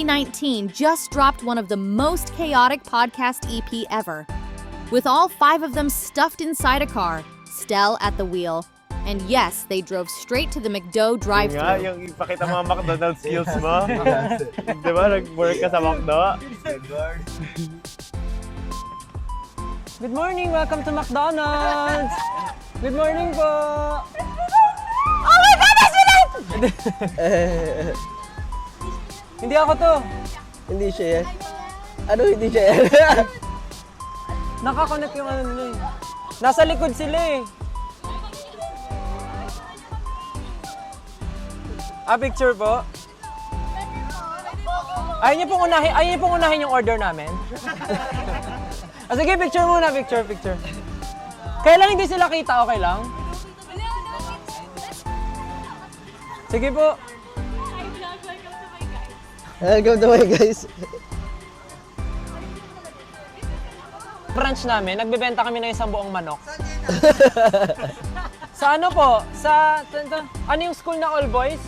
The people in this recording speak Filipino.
2019 just dropped one of the most chaotic podcast EP ever, with all 5 of them stuffed inside a car, Stell at the wheel. And yes, they drove straight to the McDo drive-thru. Yung ipakita mga McDonald's skills mo. Di ba, nag-work ka sa McDo? Good morning! Welcome to McDonald's! Good morning po! Oh my God, that's Juliet! Hindi ako to. Hindi siya yan. Ano hindi siya yan? Nakakonect yung ano nila eh. Nasa likod sila eh. Picture po. Ayaw niyo pong unahin yung order namin. Sige, picture muna, picture. Kaya lang hindi sila kita, okay lang? Sige po. Welcome to my guys. Branch namin, nagbebenta kami ng isang buong manok. Sa ano po? Ano yung school na all boys?